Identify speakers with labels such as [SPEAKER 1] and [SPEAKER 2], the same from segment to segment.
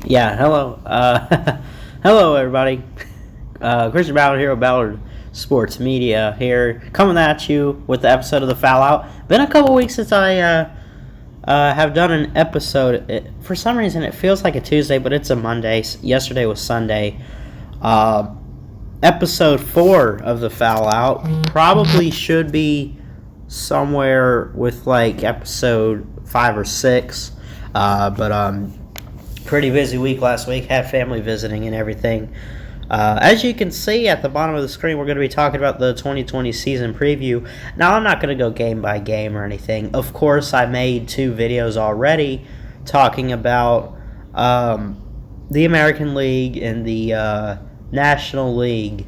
[SPEAKER 1] Yeah, hello. Hello, everybody. Christian Ballard here with Ballard Sports Media here, coming at you with the episode of the Foul Out. Been a couple weeks since I have done an episode. For some reason, it feels like a Tuesday, but it's a Monday. Yesterday was Sunday. Episode 4 of the Foul Out probably should be somewhere with like episode 5 or 6. But pretty busy week last week. Had family visiting and everything. As you can see at the bottom of the screen, we're going to be talking about the 2020 season preview. Now, I'm not going to go game by game or anything. Of course, I made 2 videos already talking about the American League and the National League.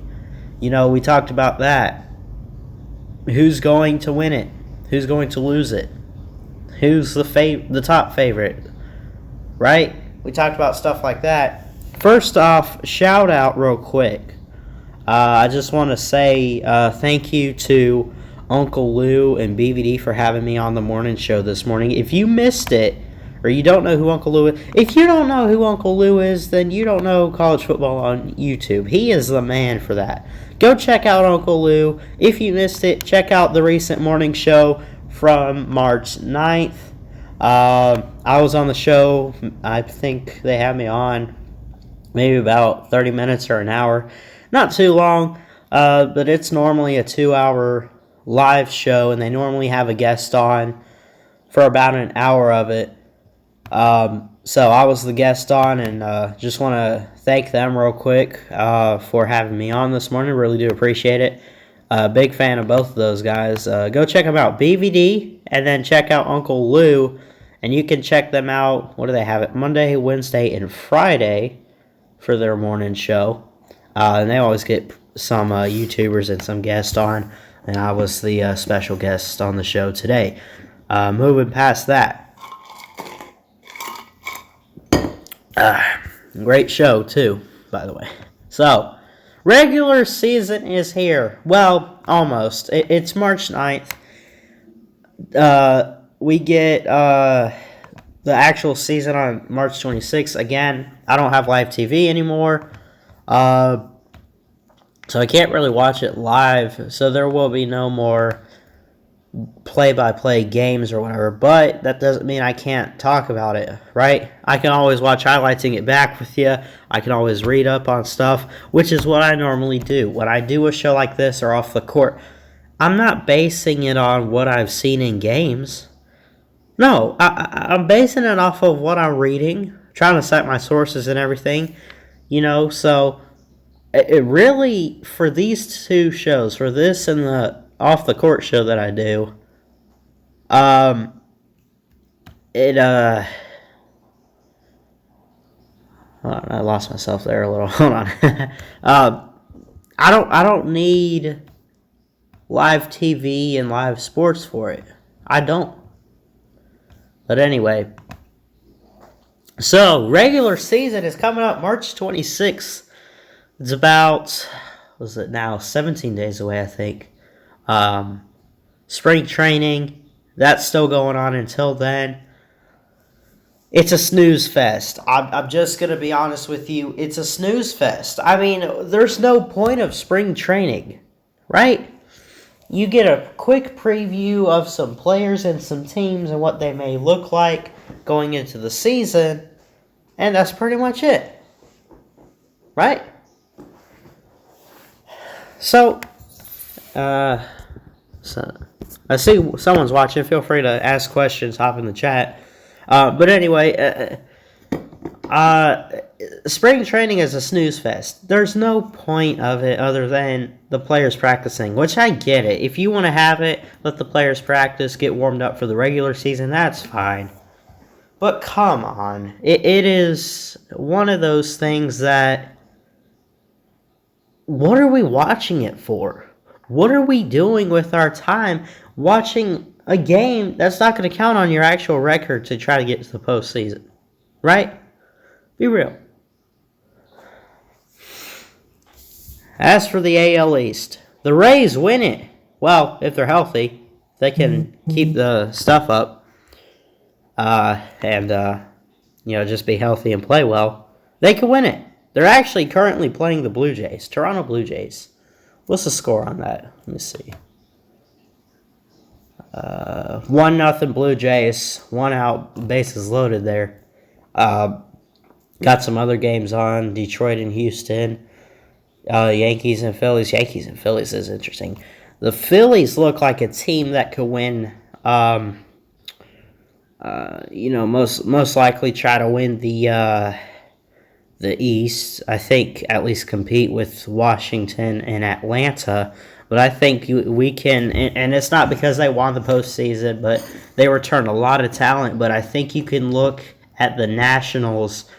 [SPEAKER 1] You know, we talked about that. Who's going to win it? Who's going to lose it? Who's the top favorite? Right? We talked about stuff like that. First off, shout out real quick. I just want to say thank you to Uncle Lou and BVD for having me on the morning show this morning. If you missed it, or you don't know who Uncle Lou is, if you don't know who Uncle Lou is, then you don't know college football on YouTube. He is the man for that. Go check out Uncle Lou. If you missed it, check out the recent morning show from March 9th. I was on the show. I think they had me on maybe about 30 minutes or an hour. Not too long, but it's normally a 2-hour live show, and they normally have a guest on for about an hour of it. So I was the guest on, and just want to thank them real quick for having me on this morning. Really do appreciate it. Big fan of both of those guys. Go check them out, BVD, and then check out Uncle Lou. And you can check them out. What do they have it? Monday, Wednesday, and Friday for their morning show. And they always get some YouTubers and some guests on. And I was the special guest on the show today. Moving past that. Great show, too, by the way. So, regular season is here. Well, almost. It's March 9th. We get the actual season on March 26th. Again, I don't have live TV anymore. So I can't really watch it live. So there will be no more play-by-play games or whatever. But that doesn't mean I can't talk about it, right? I can always watch highlights and get back with you. I can always read up on stuff, which is what I normally do. When I do a show like this or off the court, I'm not basing it on what I've seen in games. No, I'm basing it off of what I'm reading, trying to cite my sources and everything, you know. So it really, for these 2 shows, for this and the off the court show that I do, I lost myself there a little. Hold on. I don't need live TV and live sports for it. I don't. But anyway, so regular season is coming up March 26th. It's about, was it now, 17 days away, I think. Spring training, that's still going on until then. It's a snooze fest. I'm just going to be honest with you. It's a snooze fest. I mean, there's no point of spring training, right? You get a quick preview of some players and some teams and what they may look like going into the season, and that's pretty much it. Right? So I see someone's watching. Feel free to ask questions, hop in the chat. But anyway, spring training is a snooze fest. There's no point of it other than the players practicing, which I get it. If you want to have it, let the players practice, get warmed up for the regular season, that's fine. But come on. It is one of those things that, what are we watching it for? What are we doing with our time watching a game that's not going to count on your actual record to try to get to the postseason? Right? Be real. As for the AL East, the Rays win it. Well, if they're healthy, they can keep the stuff up and just be healthy and play well. They could win it. They're actually currently playing the Blue Jays, Toronto Blue Jays. What's the score on that? Let me see. 1-0 Blue Jays. 1 out, bases loaded there. Got some other games on. Detroit and Houston. Yankees and Phillies. Yankees and Phillies is interesting. The Phillies look like a team that could win. Most likely try to win the East. I think at least compete with Washington and Atlanta. But I think we can, and it's not because they won the postseason, but they returned a lot of talent. But I think you can look at the Nationals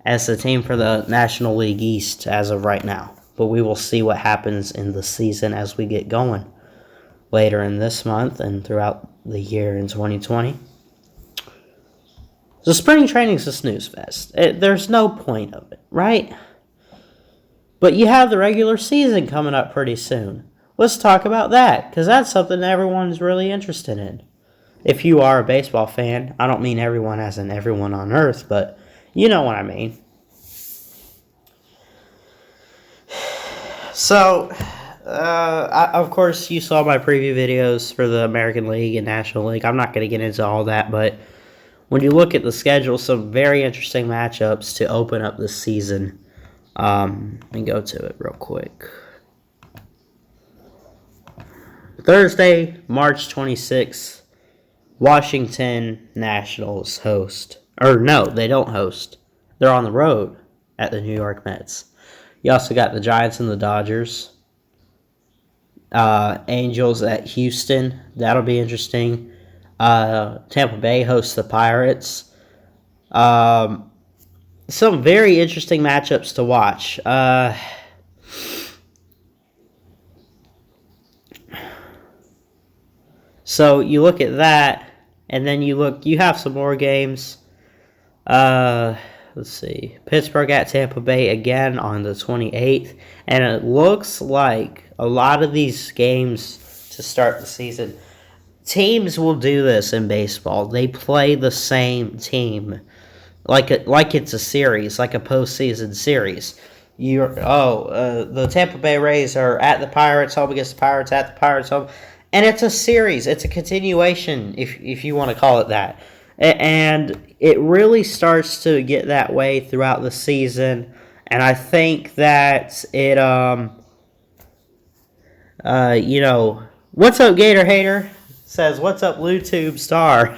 [SPEAKER 1] as the team for the National League East as of right now. But we will see what happens in the season as we get going later in this month and throughout the year in 2020. So spring training is a snooze fest. There's no point of it, right? But you have the regular season coming up pretty soon. Let's talk about that, because that's something that everyone's really interested in. If you are a baseball fan, I don't mean everyone as in everyone on earth, but you know what I mean. So, of course, you saw my preview videos for the American League and National League. I'm not going to get into all that, but when you look at the schedule, some very interesting matchups to open up the season. Let me go to it real quick. Thursday, March 26th, Washington Nationals host. Or no, they don't host. They're on the road at the New York Mets. You also got the Giants and the Dodgers. Angels at Houston. That'll be interesting. Tampa Bay hosts the Pirates. Some very interesting matchups to watch. So you look at that, and then you have some more games. Let's see. Pittsburgh at Tampa Bay again on the 28th. And it looks like a lot of these games to start the season, teams will do this in baseball. They play the same team like it's a series, like a postseason series. The Tampa Bay Rays are at the Pirates, home against the Pirates, at the Pirates, home. And it's a series. It's a continuation, if you want to call it that. And it really starts to get that way throughout the season. And I think that it, what's up, Gator Hater? Says, what's up, LuTube Star?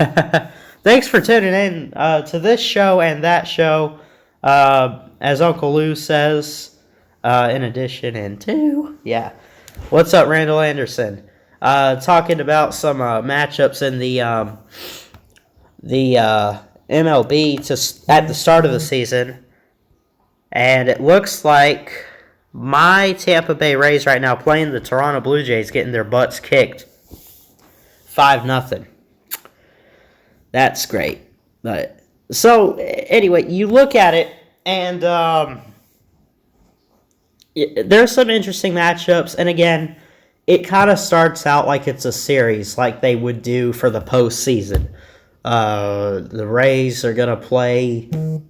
[SPEAKER 1] Thanks for tuning in to this show and that show. As Uncle Lou says, in addition and to, yeah. What's up, Randall Anderson? Talking about some matchups in the MLB at the start of the season, and it looks like my Tampa Bay Rays right now playing the Toronto Blue Jays, getting their butts kicked 5-0. That's great. But so anyway, you look at it, and there's some interesting matchups, and again, it kind of starts out like it's a series, like they would do for the postseason. The Rays are going to play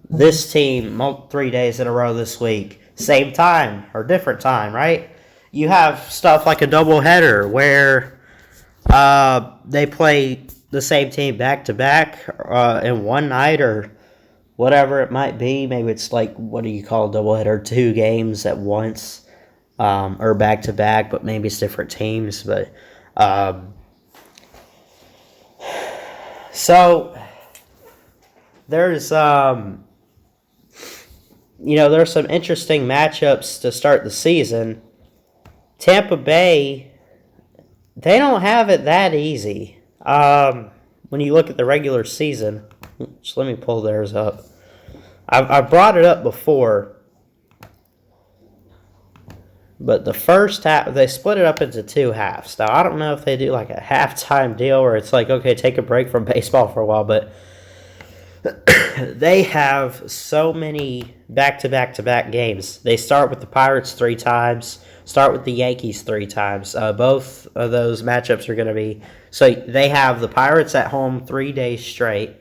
[SPEAKER 1] this team 3 days in a row this week. Same time or different time, right? You have stuff like a doubleheader where they play the same team back-to-back in one night or whatever it might be. Maybe it's like, what do you call a doubleheader? 2 games at once. Or back-to-back, but maybe it's different teams. But so there's there's some interesting matchups to start the season. Tampa Bay, they don't have it that easy. When you look at the regular season, just let me pull theirs up. I brought it up before. But the first half, they split it up into 2 halves. Now, I don't know if they do like a halftime deal where it's like, okay, take a break from baseball for a while, but they have so many back-to-back-to-back games. They start with the Pirates 3 times, start with the Yankees 3 times. Both of those matchups are going to be, so they have the Pirates at home 3 days straight.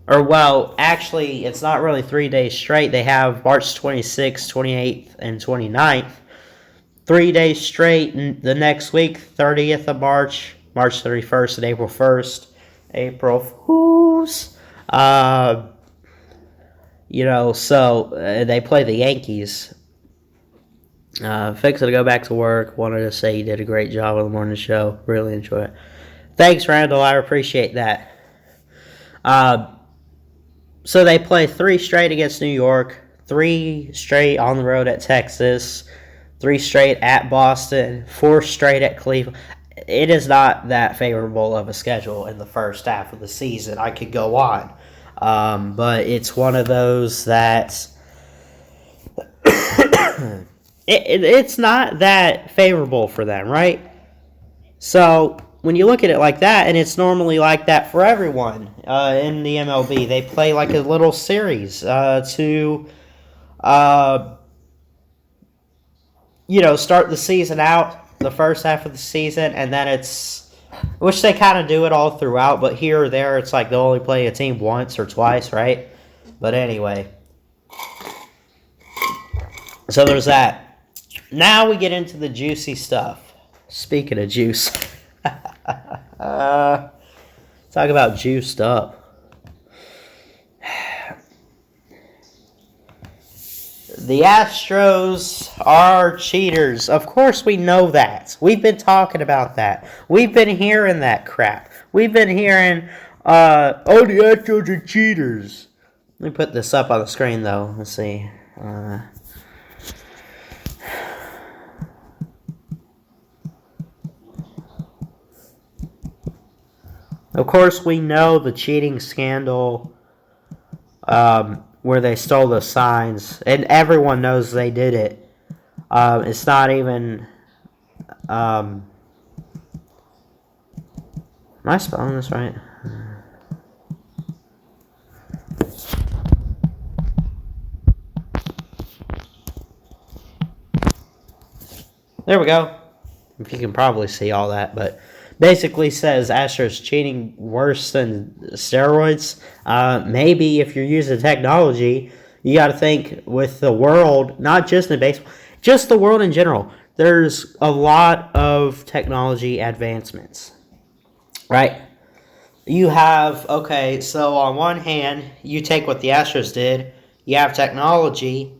[SPEAKER 1] Or, well, actually, it's not really 3 days straight. They have March 26th, 28th, and 29th. 3 days straight, and the next week, 30th of March, March 31st, and April 1st. April Fools. So they play the Yankees. Fixing to go back to work. Wanted to say you did a great job on the morning show. Really enjoy it. Thanks, Randall. I appreciate that. So they play 3 straight against New York, 3 straight on the road at Texas, 3 straight at Boston, 4 straight at Cleveland. It is not that favorable of a schedule in the first half of the season. I could go on. But it's one of those that it's not that favorable for them, right? So when you look at it like that, and it's normally like that for everyone in the MLB, they play like a little series to start the season out, the first half of the season, and then which they kind of do it all throughout, but here or there, it's like they'll only play a team once or twice, right? But anyway. So there's that. Now we get into the juicy stuff. Speaking of juice. Talk about juiced up. The Astros are cheaters. Of course we know that. We've been talking about that. We've been hearing that crap. We've been hearing, the Astros are cheaters. Let me put this up on the screen, though. Let's see. Of course, we know the cheating scandal where they stole the signs, and everyone knows they did it. It's not even... am I spelling this right? There we go. If you can probably see all that, but... basically says Astros cheating worse than steroids. Maybe if you're using technology, you got to think with the world, not just in baseball, just the world in general. There's a lot of technology advancements, right? You have, okay, so on one hand, you take what the Astros did, you have technology,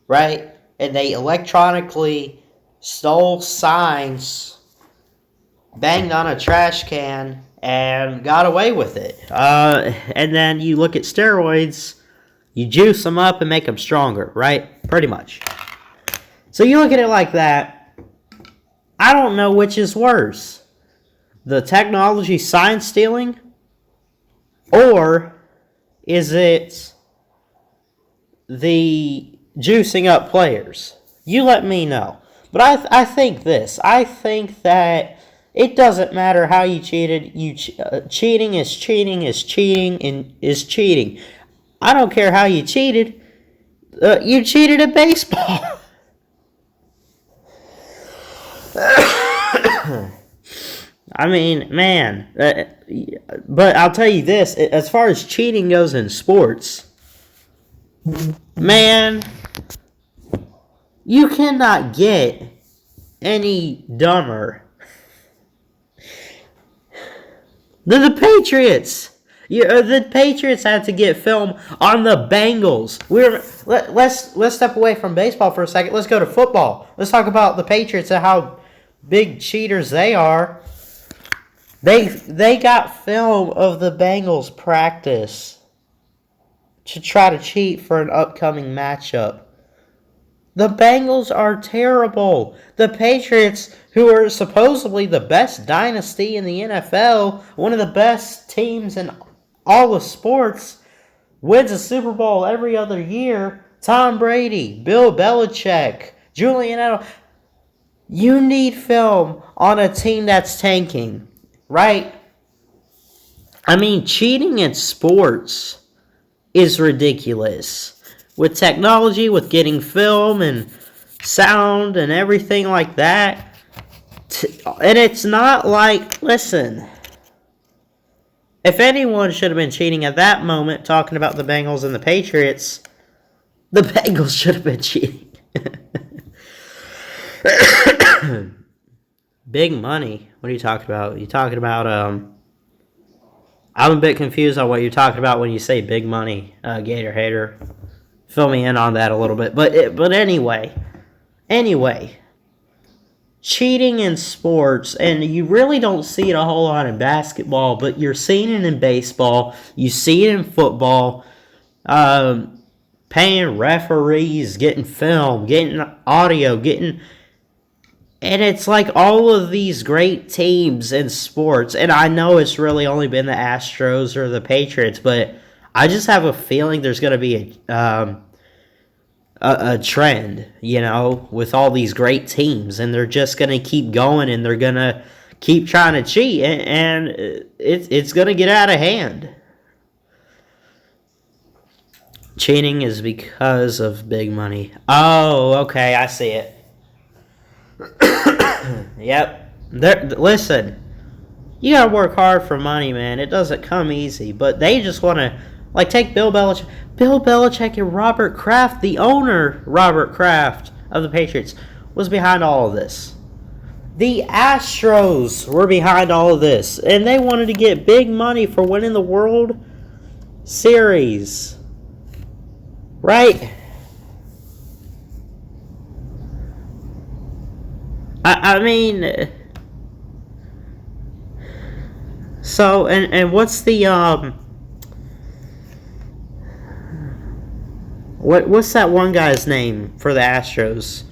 [SPEAKER 1] right? And they electronically stole signs, banged on a trash can, and got away with it. And then you look at steroids, you juice them up and make them stronger, right? Pretty much. So you look at it like that, I don't know which is worse. The technology sign stealing, or is it the juicing up players? You let me know. But I think this. I think that it doesn't matter how you cheated. Cheating is cheating is cheating and is cheating. I don't care how you cheated. You cheated at baseball. I mean, man. But I'll tell you this. As far as cheating goes in sports, man, you cannot get any dumber than the Patriots. The Patriots had to get film on the Bengals. Let's step away from baseball for a second. Let's go to football. Let's talk about the Patriots and how big cheaters they are. They got film of the Bengals practice to try to cheat for an upcoming matchup. The Bengals are terrible. The Patriots, who are supposedly the best dynasty in the NFL, one of the best teams in all of sports, wins a Super Bowl every other year. Tom Brady, Bill Belichick, Julian Edelman. You need film on a team that's tanking, right? I mean, cheating in sports is ridiculous. With technology, with getting film and sound and everything like that. And it's not like, listen, If anyone should have been cheating at that moment, talking about the Bengals and the Patriots, the Bengals should have been cheating. Big money. What are you talking about? You talking about I'm a bit confused on what you're talking about when you say big money, Gator hater. Fill me in on that a little bit. But anyway, cheating in sports, and you really don't see it a whole lot in basketball, but you're seeing it in baseball. You see it in football. Paying referees, getting film, getting audio, and it's like all of these great teams in sports, and I know it's really only been the Astros or the Patriots, but I just have a feeling there's going to be a trend, with all these great teams, and they're just going to keep going, and they're going to keep trying to cheat, and it's going to get out of hand. Cheating is because of big money. Oh, okay, I see it. Yep. Listen, you gotta work hard for money, man. It doesn't come easy, but they just want to, take Bill Belichick. Bill Belichick and Robert Kraft, the owner, Robert Kraft of the Patriots, was behind all of this. The Astros were behind all of this, and they wanted to get big money for winning the World Series. Right? I mean, so, and what's the, what's that one guy's name for the Astros?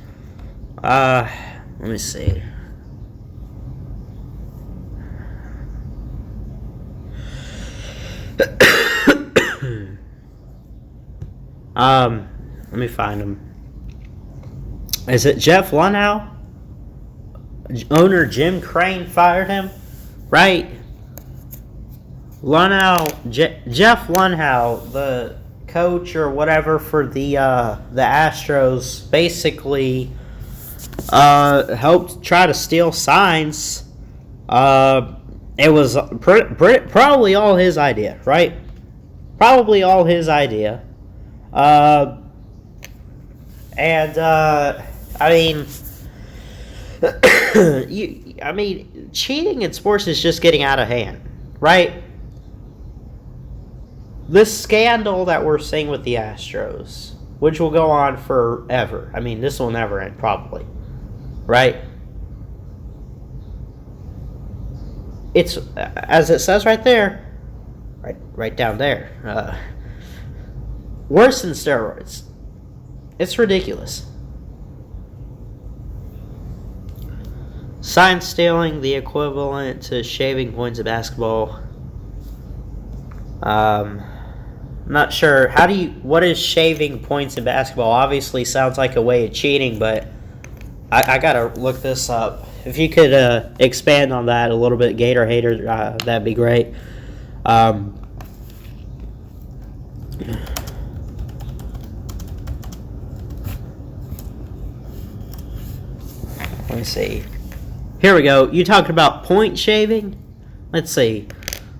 [SPEAKER 1] Let me see. Let me find him. Is it Jeff Lunau? Owner Jim Crane fired him, right? Jeff Lunau, the coach or whatever for the Astros, basically helped try to steal signs. It was probably all his idea, right? Probably all his idea. I mean, cheating in sports is just getting out of hand, right? This scandal that we're seeing with the Astros, which will go on forever. I mean, this will never end, probably, right? It's, as it says right there, right down there, worse than steroids. It's ridiculous. Sign stealing, the equivalent to shaving points in basketball. Not sure. What is shaving points in basketball? Obviously sounds like a way of cheating, but I gotta look this up. If you could expand on that a little bit, Gator hater, that'd be great. Let me see. Here we go. You talking about point shaving? Let's see.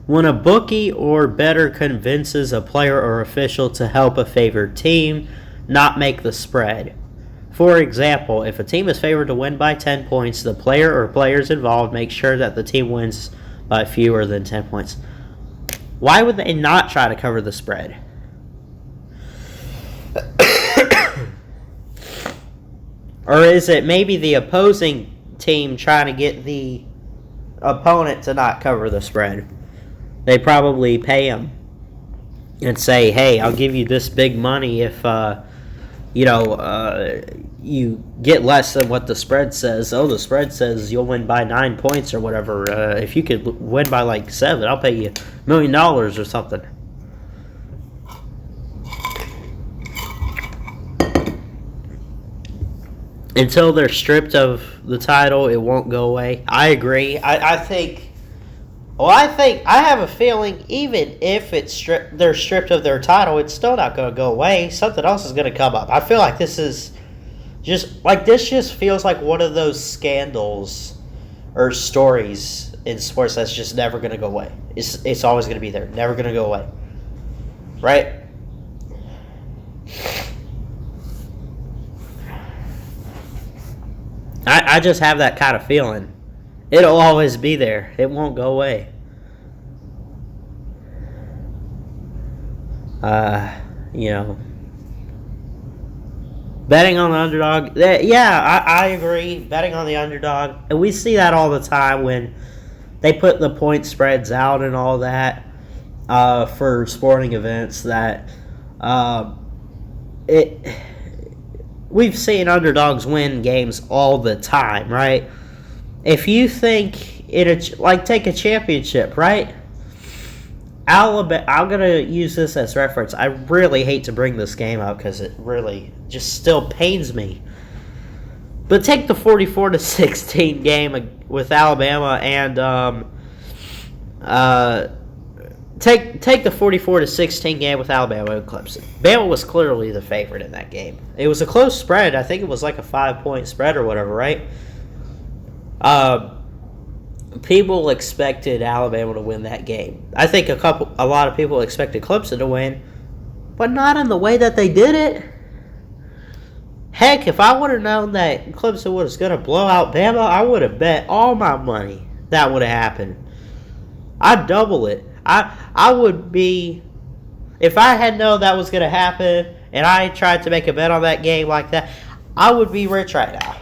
[SPEAKER 1] When a bookie or bettor convinces a player or official to help a favored team not make the spread. For example, if a team is favored to win by 10 points, the player or players involved make sure that the team wins by fewer than 10 points. Why would they not try to cover the spread? Or is it maybe the opposing team trying to get the opponent to not cover the spread? They probably pay them and say, hey, I'll give you this big money if you get less than what the spread says. Oh, the spread says you'll win by 9 points or whatever. If you could win by 7, I'll pay you $1 million or something. Until they're stripped of the title, it won't go away. I agree. I have a feeling even if they're stripped of their title, it's still not going to go away. Something else is going to come up. I feel like this just feels like one of those scandals or stories in sports that's just never going to go away. It's always going to be there, never going to go away. Right? I just have that kind of feeling. It'll always be there. It won't go away. Betting on the underdog. Yeah, I agree. Betting on the underdog. And we see that all the time when they put the point spreads out and all that for sporting events. We've seen underdogs win games all the time, right? If you think take a championship, right? Alabama, I'm going to use this as reference. I really hate to bring this game up because it really just still pains me. But take the 44-16 game with Alabama and take the 44-16 game with Alabama and Clemson. Bama was clearly the favorite in that game. It was a close spread. I think it was like a 5-point spread or whatever, right? People expected Alabama to win that game. I think a lot of people expected Clemson to win, but not in the way that they did it. Heck, if I would have known that Clemson was going to blow out Bama, I would have bet all my money that would have happened. I'd double it. I would be, if I had known that was going to happen and I tried to make a bet on that game like that, I would be rich right now.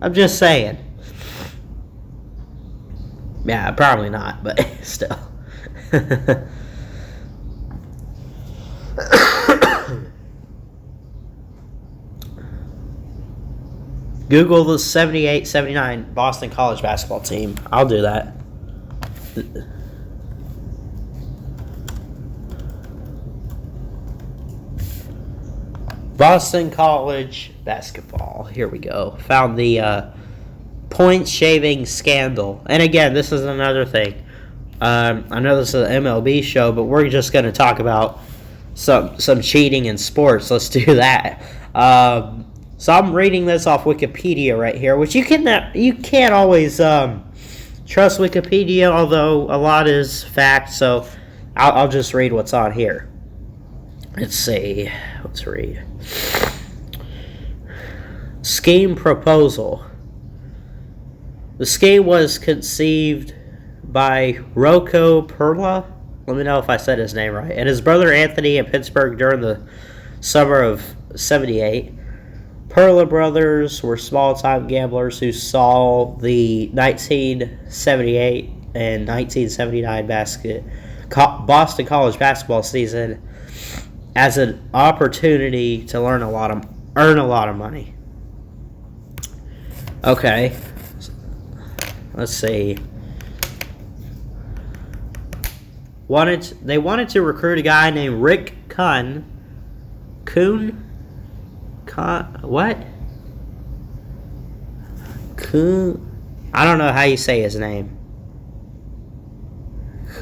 [SPEAKER 1] I'm just saying. Yeah, probably not, but still. Google the 78-79 Boston College basketball team. I'll do that. Boston College basketball. Here we go. Found the point shaving scandal. And again, this is another thing. I know this is an MLB show, but we're just going to talk about some cheating in sports. Let's do that. So I'm reading this off Wikipedia right here, which you can't always trust Wikipedia, although a lot is fact. So I'll just read what's on here. Let's see. Let's read. Scheme proposal. The scheme was conceived by Rocco Perla. Let me know if I said his name right. And his brother Anthony in Pittsburgh during the summer of '78. Perla brothers were small-time gamblers who saw the 1978 and 1979 Boston College basketball season as an opportunity to earn a lot of money. Okay. Let's see. They wanted to recruit a guy named Rick Kuhn. What? Kuhn? I don't know how you say his name.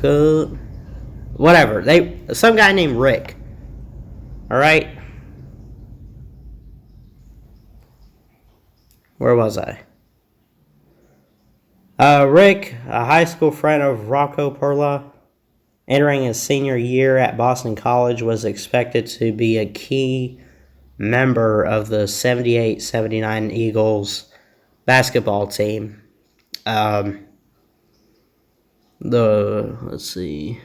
[SPEAKER 1] Kuhn? Whatever. Some guy named Rick. All right. Where was I? Rick, a high school friend of Rocco Perla, entering his senior year at Boston College, was expected to be a key member of the 78-79 Eagles basketball team. Let's see.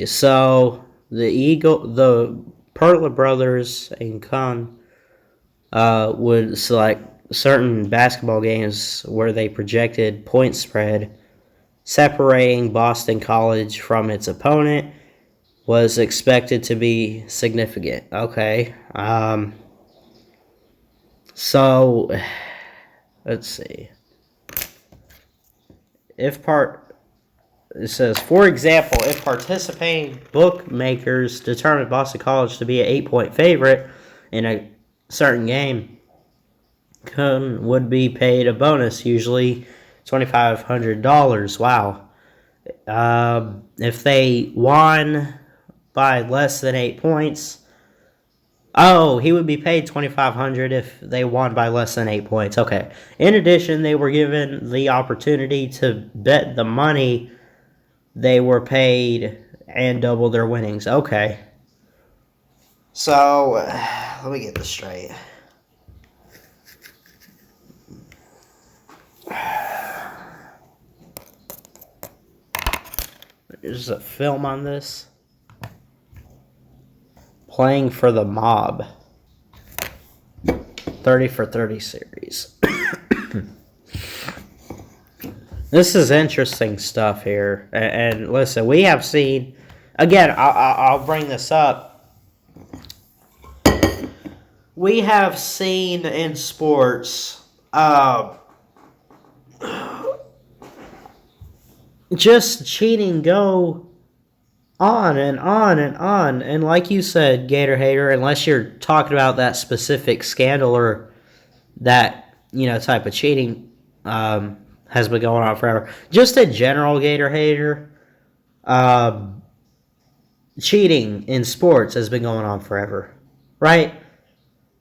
[SPEAKER 1] So the Perla brothers and Kuhn would select certain basketball games where they projected point spread separating Boston College from its opponent was expected to be significant. Okay. So let's see. It says, for example, if participating bookmakers determined Boston College to be an 8-point favorite in a certain game, Kuhn would be paid a bonus, usually $2,500. Wow. If they won by less than 8 points, Oh, he would be paid $2,500 if they won by less than 8 points. Okay. In addition, they were given the opportunity to bet the money they were paid and double their winnings. Okay. So, let me get this straight. There's a film on this. Playing for the Mob. 30 for 30 series. This is interesting stuff here. And listen, we have seen... Again, I'll bring this up. We have seen in sports... just cheating go on and on and on. And like you said, Gator Hater, unless you're talking about that specific scandal or that, type of cheating has been going on forever. Just in general, Gator Hater, cheating in sports has been going on forever, right?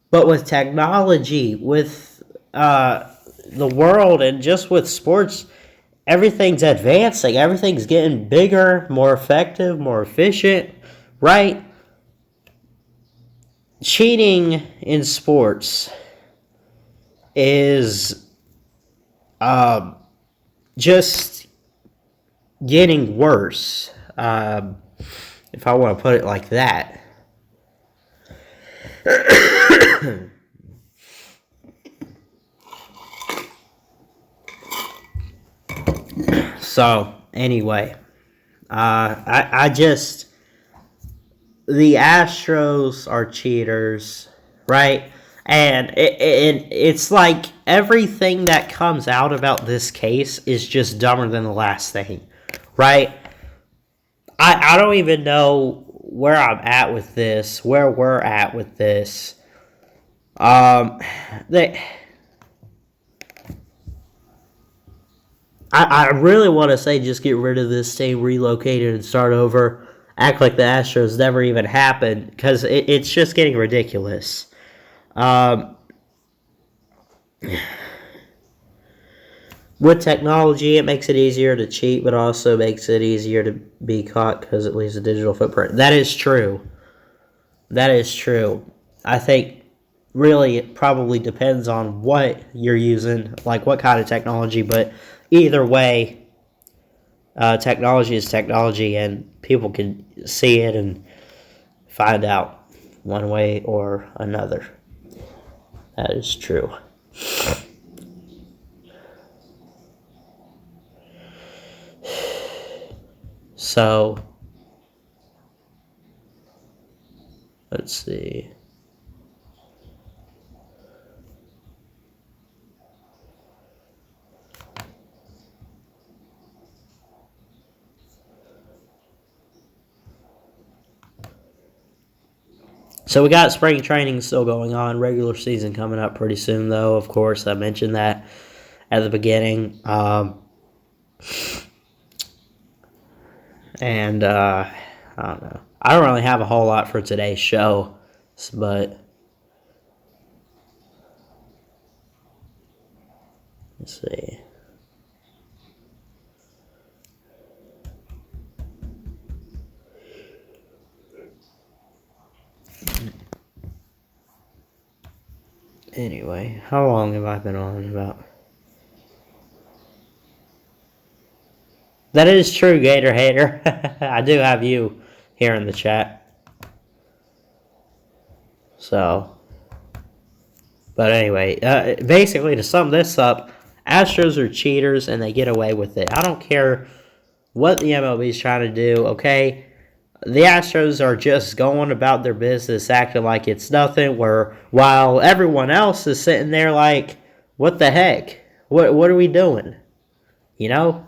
[SPEAKER 1] But with technology, with the world, and just with sports, everything's advancing. Everything's getting bigger, more effective, more efficient, right? Cheating in sports is just getting worse, if I want to put it like that. So, anyway, I just, the Astros are cheaters, right? And it's like everything that comes out about this case is just dumber than the last thing, right? I don't even know where I'm at with this, where we're at with this. I really want to say just get rid of this team, relocate it, and start over. Act like the Astros never even happened, because it's just getting ridiculous. With technology, it makes it easier to cheat, but also makes it easier to be caught because it leaves a digital footprint. That is true. That is true. I think really it probably depends on what you're using, like what kind of technology, but either way, technology is technology, and people can see it and find out one way or another. That is true. So, let's see. So we got spring training still going on. Regular season coming up pretty soon, though. Of course, I mentioned that at the beginning. And I don't know. I don't really have a whole lot for today's show, but let's see. Anyway, how long have I been on about? That is true, Gator Hater. I do have you here in the chat. So, but anyway, basically to sum this up, Astros are cheaters and they get away with it. I don't care what the MLB is trying to do, okay? The Astros are just going about their business, acting like it's nothing, while everyone else is sitting there like, what the heck? What are we doing? You know?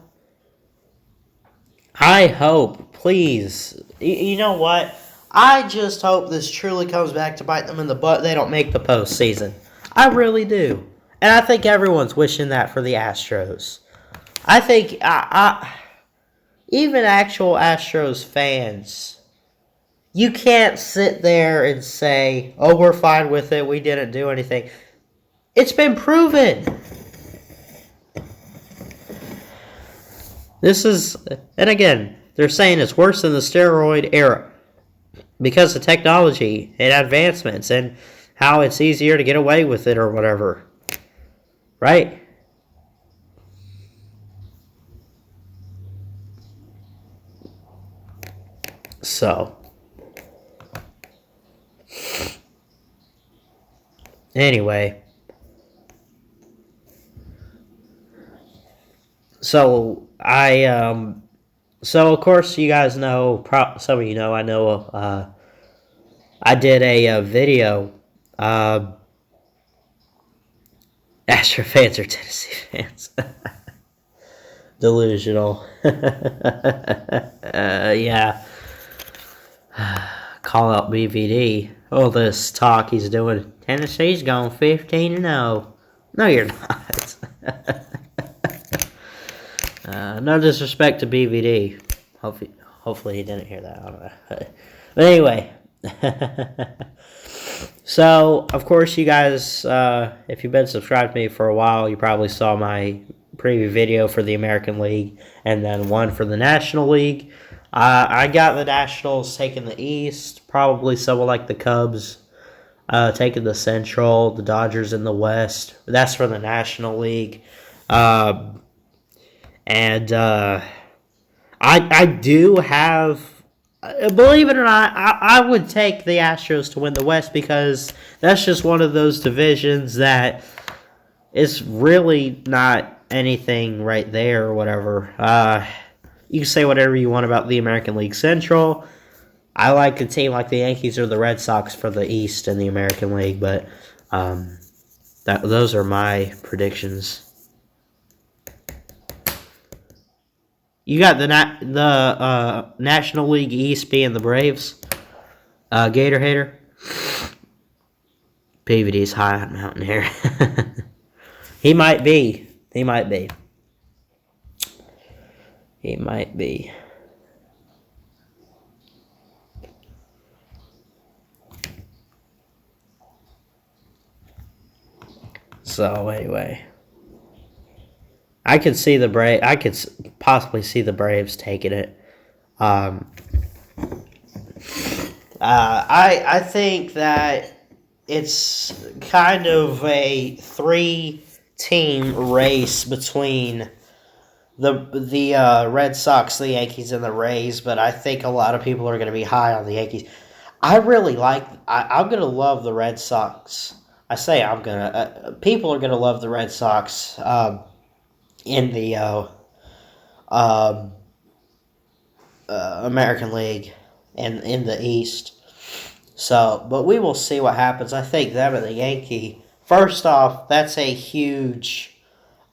[SPEAKER 1] I hope, please, you know what? I just hope this truly comes back to bite them in the butt. They don't make the postseason. I really do. And I think everyone's wishing that for the Astros. I think even actual Astros fans You can't sit there and say, oh, we're fine with it, we didn't do anything. It's been proven. This is, and again, they're saying it's worse than the steroid era because of technology and advancements and how it's easier to get away with it or whatever. Right? So, anyway, so so of course you guys know, some of you know, I know, I did a video, Astro fans or Tennessee fans. Delusional. Yeah. Call out BVD. All this talk he's doing. Tennessee's going 15-0. No, you're not. No disrespect to BVD. Hopefully he didn't hear that. I don't know. But anyway. So, of course, you guys, if you've been subscribed to me for a while, you probably saw my preview video for the American League and then one for the National League. I got the Nationals taking the East, probably someone like the Cubs taking the Central, the Dodgers in the West. That's for the National League. And I do have, believe it or not, I would take the Astros to win the West because that's just one of those divisions that is really not anything right there or whatever. You can say whatever you want about the American League Central. I like a team like the Yankees or the Red Sox for the East in the American League, but those are my predictions. You got the National League East being the Braves. Gator hater. PVD's high on mountain here. He might be. He might be. He might be. So anyway, I could see the I could possibly see the Braves taking it. I think that it's kind of a 3-team race between the Red Sox, the Yankees, and the Rays, but I think a lot of people are going to be high on the Yankees. I'm going to love the Red Sox. I say I'm going to. People are going to love the Red Sox in the American League and in the East. So, but we will see what happens. I think them and the Yankee. First off, that's a huge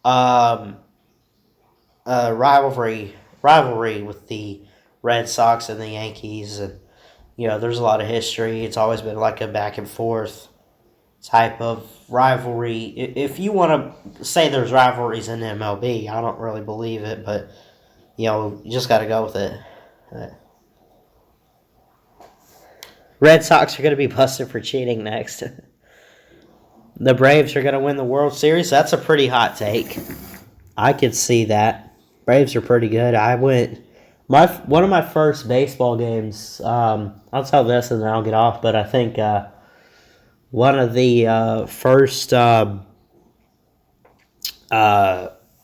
[SPEAKER 1] rivalry with the Red Sox and the Yankees, and there's a lot of history. It's always been like a back and forth type of rivalry. If you want to say there's rivalries in MLB, I don't really believe it, but you just got to go with it. Red Sox are going to be busted for cheating next. The Braves are going to win the World Series. That's a pretty hot take. I could see that. Braves are pretty good. I went one of my first baseball games. I'll tell this and then I'll get off. But I think one of the first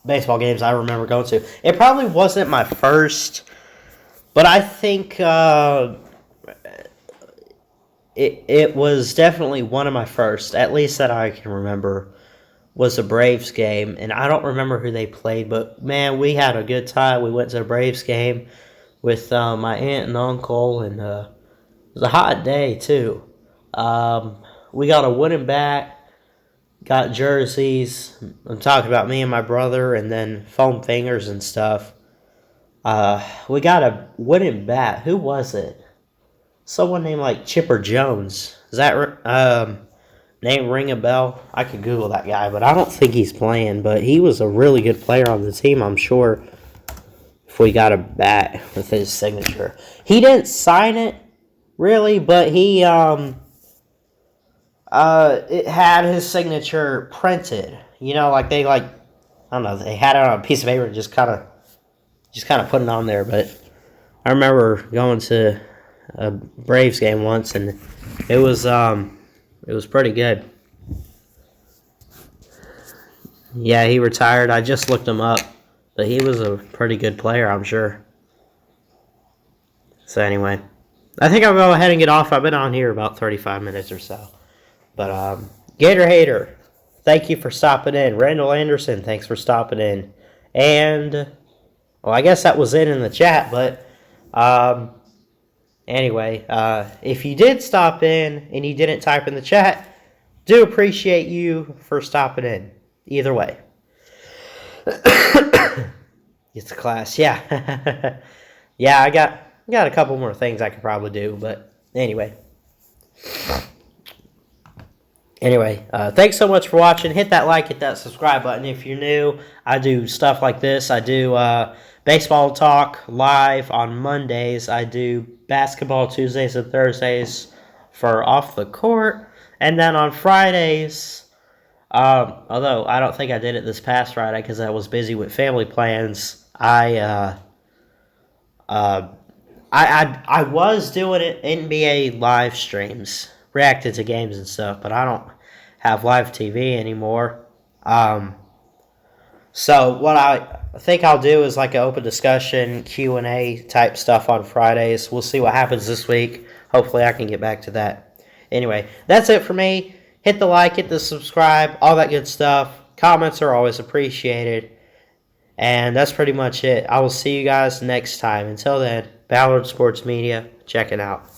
[SPEAKER 1] baseball games I remember going to. It probably wasn't my first, but I think it was definitely one of my first, at least that I can remember, was a Braves game. And I don't remember who they played, but man, we had a good time. We went to the Braves game with my aunt and uncle, and it was a hot day too. We got a wooden bat, got jerseys. I'm talking about me and my brother, and then foam fingers and stuff. We got a wooden bat. Who was it? Someone named like Chipper Jones. Is that name ring a bell? I could Google that guy, but I don't think he's playing. But he was a really good player on the team, I'm sure, if we got a bat with his signature. He didn't sign it, really, but he it had his signature printed. Like they I don't know, they had it on a piece of paper and just kind of put it on there. But I remember going to a Braves game once, and it was pretty good. Yeah, he retired. I just looked him up, but he was a pretty good player, I'm sure. So anyway, I think I'll go ahead and get off. I've been on here about 35 minutes or so. But Gator Hater, thank you for stopping in. Randall Anderson, thanks for stopping in. And, well, I guess that was it in the chat, but anyway, if you did stop in and you didn't type in the chat, do appreciate you for stopping in. Either way. It's a class, yeah. Yeah, I got a couple more things I could probably do, but anyway. Thanks so much for watching. Hit that like, hit that subscribe button if you're new. I do stuff like this. I do baseball talk live on Mondays. I do basketball Tuesdays and Thursdays for Off the Court. And then on Fridays, although I don't think I did it this past Friday because I was busy with family plans, I was doing it NBA live streams, reacting to games and stuff, but I don't have live TV anymore. So what I think I'll do is like an open discussion, Q&A type stuff on Fridays. We'll see what happens this week. Hopefully I can get back to that. Anyway, that's it for me. Hit the like, hit the subscribe, all that good stuff. Comments are always appreciated. And that's pretty much it. I will see you guys next time. Until then, Ballard Sports Media, checking out.